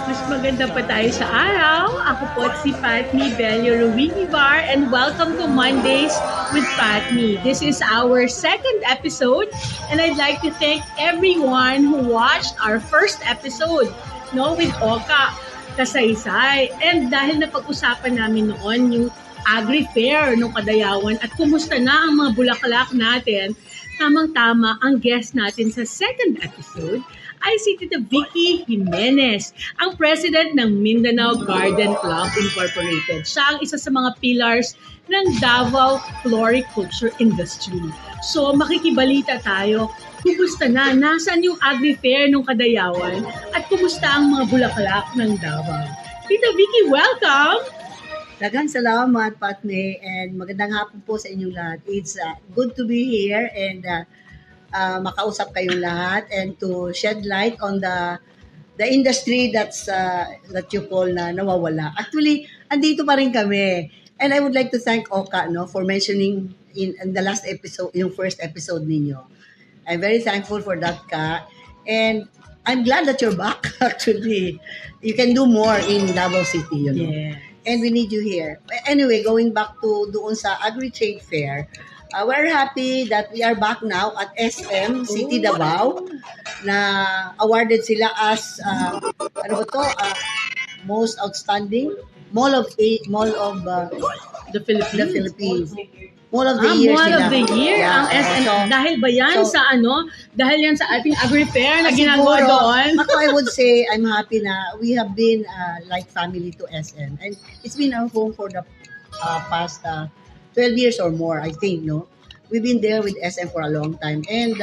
Mas maganda pa tayo sa araw. Ako po si Patmi Bello Ruinivar and welcome to Mondays with Patmi. This is our second episode and I'd like to thank everyone who watched our first episode with Oka Kasaysay. And dahil napag-usapan namin noon yung Agri-Fair ng Kadayawan at kumusta na ang mga bulaklak natin, tamang-tama ang guest natin sa second episode ay si Tita Vicky Jimenez, ang president ng Mindanao Garden Club Incorporated. Siya ang isa sa mga pillars ng Davao Floriculture Industry. So makikibalita tayo, kumusta na? Nasaan yung Agri-Fair ng Kadayawan? At kumusta ang mga bulaklak ng Davao? Tita Vicky, welcome! Daghang salamat, Patme, and magandang hapon po sa inyong lahat. It's good to be here and makausap kayong lahat and to shed light on the industry that you call na nawawala. Actually, andito pa rin kami. And I would like to thank Oka for mentioning in the last episode, yung first episode ninyo. I'm very thankful for that, Ka. And I'm glad that you're back, actually. You can do more in Davao City, Yeah. And we need you here. Anyway, going back to doon sa Agri-Trade Fair, we're happy that we are back now at SM City Davao na awarded sila as most outstanding mall of the Philippines. Mall of the year Mall sila. of the year ang SM. Dahil ba yan dahil yan sa ating Agri-Fair na ginagawa doon? Ako, I would say I'm happy na we have been like family to SM. And it's been our home for the past 12 years or more, I think, no? We've been there with SM for a long time. And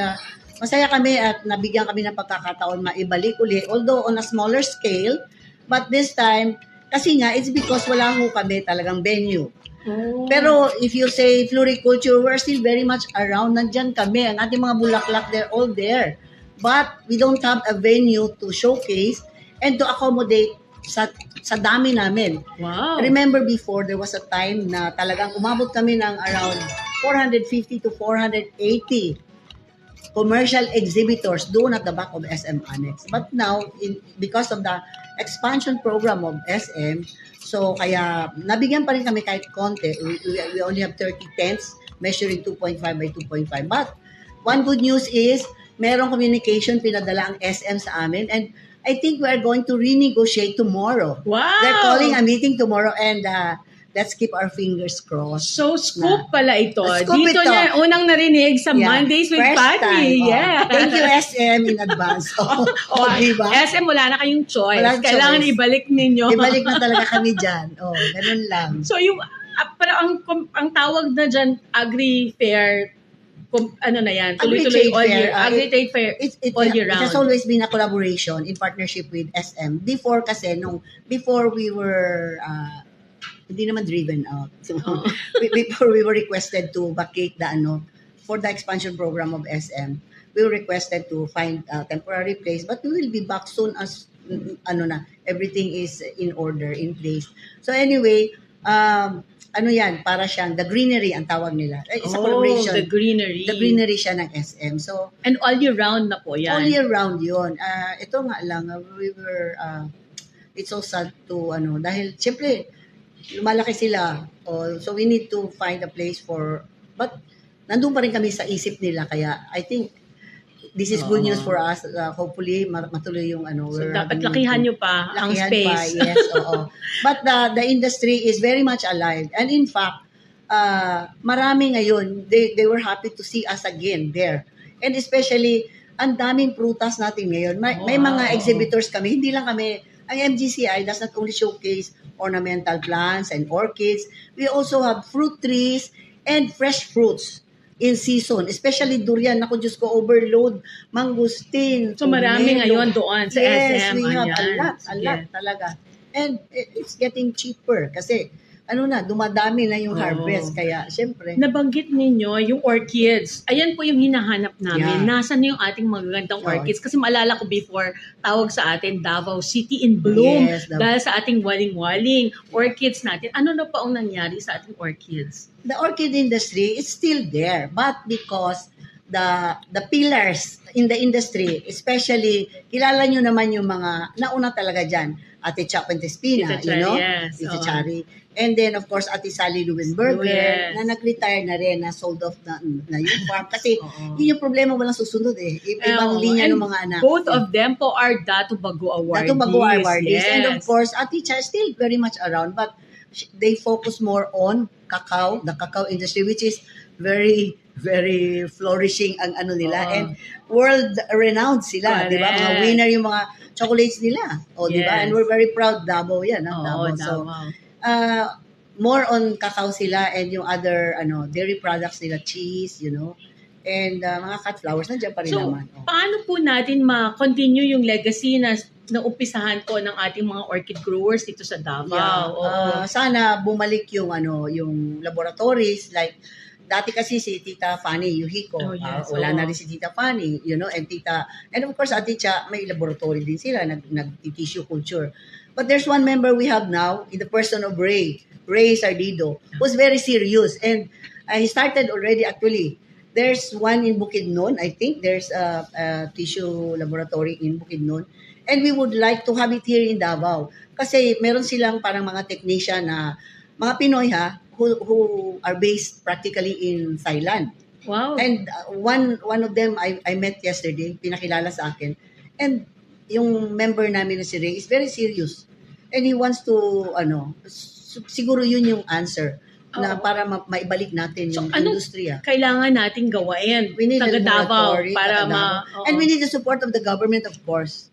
masaya kami at nabigyan kami ng pagkakataon maibalik uli. Although on a smaller scale, but this time, kasi nga, it's because wala ho kami talagang venue. Oh. Pero if you say floriculture, we're still very much around. Nandyan kami. Ang ating mga bulaklak, they're all there. But we don't have a venue to showcase and to accommodate sa dami namin. Wow. Remember before, there was a time na talagang umabot kami ng around 450 to 480 commercial exhibitors doon at the back of SM Annex. But now, because of the expansion program of SM, so kaya nabigyan pa rin kami kahit konti. We only have 30 tents measuring 2.5 by 2.5. But one good news is, merong communication pinadala ang SM sa amin and I think we are going to renegotiate tomorrow. Wow! They're calling a meeting tomorrow and let's keep our fingers crossed. So, scoop pala ito. Scoop Dito ito. niya unang narinig sa Mondays with First Patty. time. Yeah. Thank you, SM, in advance. Diba? SM, wala na kayong choice. Walang Kailangan choice. ibalik ninyo. Ibalik na talaga kami dyan. Ganun lang. So, yung, pero ang tawag na dyan, Agri-Fair, ano na yan, tuloy-tuloy all year. Agri-Trade Fair, all year round. It has always been a collaboration in partnership with SM. Before kasi, before we were, hindi naman driven out. So, before we were requested to vacate for the expansion program of SM, we were requested to find a temporary place, but we will be back soon as, everything is in order, in place. So anyway, para siyang the greenery ang tawag nila. It's a collaboration. The greenery. The greenery siya ng SM. So, and all year round na po yan. all year round yun. Ito nga lang, we were, it's so sad to, dahil, siyempre, lumalaki sila. So, we need to find a place but, nandun pa rin kami sa isip nila. Kaya, I think, this is good news for us. Hopefully, matuloy yung So, dapat lakihan nyo pa ang space. Yes, oo. But the industry is very much alive. And in fact, marami ngayon, they were happy to see us again there. And especially, ang daming prutas natin ngayon. May mga exhibitors kami. Hindi lang kami, ang MGCI does not only showcase ornamental plants and orchids. We also have fruit trees and fresh fruits in season, especially durian. Ako, Diyos ko, overload, mangustin. So, marami ngayon doon sa yes, SM. Yes, we have a lot talaga. And it's getting cheaper kasi, dumadami na yung harvest. Kaya, syempre. Nabanggit ninyo yung orchids. Ayan po yung hinahanap namin. Yeah. Nasaan na yung ating magagandang orchids? Kasi maalala ko before, tawag sa atin, Davao City in Bloom. Yes, dahil sa ating waling-waling orchids natin. Ano na pa ang nangyari sa ating orchids? The orchid industry is still there, but because the pillars in the industry, especially kilala nyo naman yung mga nauna talaga dyan. Ate Cha Puentespina, Tita Chari, yes. Tita Oo. Chari. And then, of course, Ate Sally Leuenberger, Yes. na nag-retire na rin, na sold off na yung farm. Kasi Oo. yun yung problema, walang susunod eh. Ibang Oo. linya And ng mga anak. Both of them po are Datu Bago awardees. Datu Bago awardees. Yes. And of course, Ate Cha is still very much around, but they focus more on cacao, the cacao industry, which is very, very flourishing ang ano nila. Oo. And world-renowned sila, di ba? Mga Correct. winner yung mga chocolates nila. O, di ba? Yes. And we're very proud, Davao yan. Oo, Davao. So, Davao. more on cacao sila and yung other dairy products nila, cheese, and mga cut flowers, nandiyan pa rin So, naman. Oh. paano po natin ma-continue yung legacy na umpisahan po ng ating mga orchid growers dito sa Davao? Yeah. Oo. Sana bumalik yung laboratories, like dati kasi si Tita Fanny Yuhiko, Oh, yes. wala Oo. na rin si Tita Fanny, and of course Ate Cha, may laboratory din sila, nag-tissue culture. But there's one member we have now in the person of Ray Sardido, who's very serious, and he started already actually. There's one in Bukidnon, I think there's a tissue laboratory in Bukidnon, and we would like to have it here in Davao. Kasi meron silang parang mga technician na mga Pinoy who are based practically in Thailand. Wow. And one of them I met yesterday, pinakilala sa akin. And yung member namin na si Ray is very serious. And he wants to siguro yun yung answer na Oo. para maibalik natin yung industriya. Kailangan nating gawain? We need a taga Davao laboratory, para taga Davao. oo. And we need the support of the government, of course,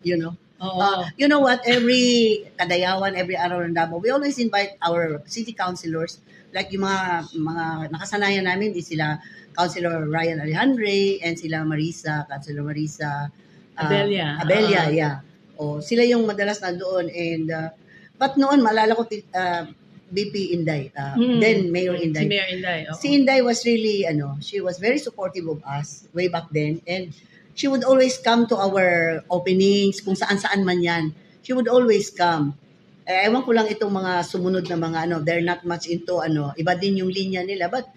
Oo. You know what? Every Kadayawan, every araw ng Davao, we always invite our city councilors, like yung mga nakasanayan namin, di sila Councilor Ryan Alejandre and sila Councilor Marisa Abella. Abella, yeah. Sila yung madalas na doon. And but noon, maalala ko BP Inday, then Mayor Inday. Si Mayor Inday. Oo. Si Inday was really, she was very supportive of us way back then. And she would always come to our openings, kung saan-saan man yan. She would always come. Ewan ko lang itong mga sumunod na mga, they're not much into, iba din yung linya nila. But,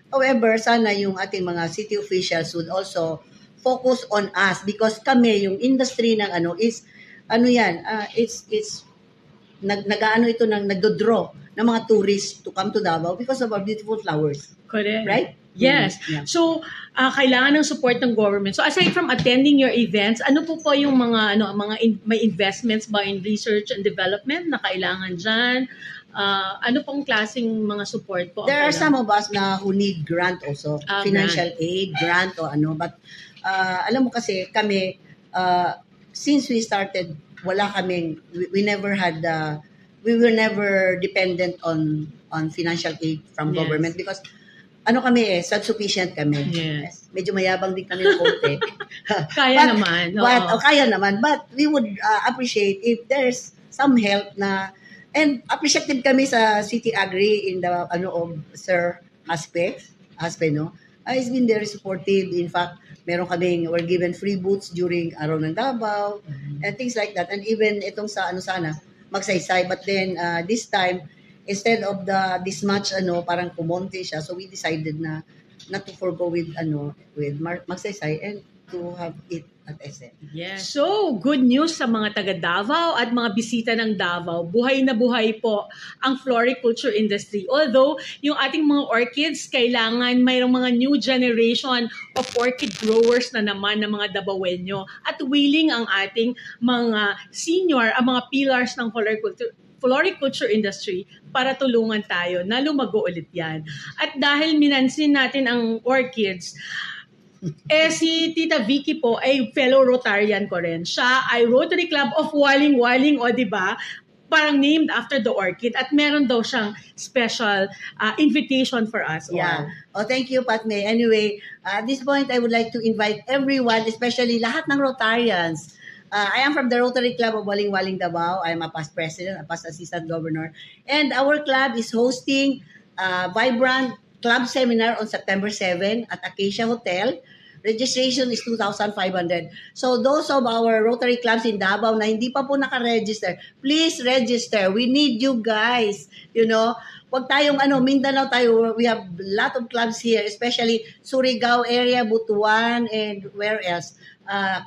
however, sana yung ating mga city officials would also focus on us because kami, yung industry ng it's nagdo-draw ng mga tourists to come to Davao because of our beautiful flowers. Correct. Right? Yes. Yeah. So, kailangan ng support ng government. So, aside from attending your events, ano po yung mga may investments ba in research and development na kailangan dyan? Ano pong klaseng mga support po? There are some of us na who need grant also, financial Grant. aid, grant o but alam mo kasi kami, since we started, we never had, we were never dependent on financial aid from Yes. government because kami self-sufficient kami. Yes. Medyo mayabang din kami ng konti. Kaya naman. Oo. Kaya naman. But we would appreciate if there's some help na, and appreciative kami sa City Agri in the, of Sir Haspe, no? He's been very supportive. In fact, we're given free booths during Araw ng Davao, and things like that. And even itong sa, Magsaysay. But then, this time, instead of this much parang kumonte siya, so we decided na not to forgo with Magsaysay and to have it at SM. Yes. So, good news sa mga taga Davao at mga bisita ng Davao. Buhay na buhay po ang floriculture industry. Although, yung ating mga orchids, kailangan mayroong mga new generation of orchid growers na naman ng mga Davaoenyo. At willing ang ating mga senior, ang mga pillars ng floriculture industry para tulungan tayo na lumago ulit yan. At dahil minansin natin ang orchids, si Tita Vicky po ay fellow Rotarian ko rin. Siya ay Rotary Club of Waling-Waling, di ba? Parang named after the orchid at meron daw siyang special invitation for us all. Yeah. Thank you, Patme. Anyway, at this point, I would like to invite everyone, especially lahat ng Rotarians. I am from the Rotary Club of Waling-Waling Davao. I am a past president, a past assistant governor. And our club is hosting a vibrant club seminar on September 7 at Acacia Hotel. Registration is 2,500. So those of our Rotary clubs in Davao na hindi pa po nakaregister, please register. We need you guys. wag tayong Mindanao tayo, we have a lot of clubs here, especially Surigao area, Butuan, and where else?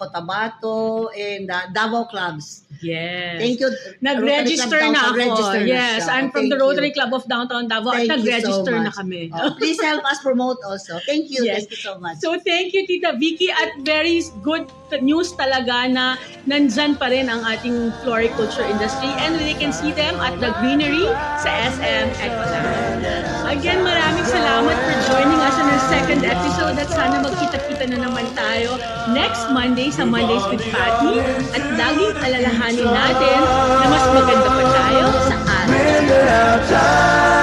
Cotabato, and Davao clubs. Yes. Thank you. Nag-register na ako. Nag-register na Yes, siya. I'm from Thank the Rotary you. Club of Downtown Davao at Thank you so nag-register na much. kami. Please help us promote also. Thank you. Yes. Thank you so much. So thank you Tita Vicky at very good news talaga na nandyan pa rin ang ating floriculture industry and we can see them at the greenery sa SM Ecoland. Again, maraming salamat for joining us on our second episode at sana magkita-kita na naman tayo next Monday sa Mondays with Patty at laging alalahanin natin na mas maganda pa tayo sa araw.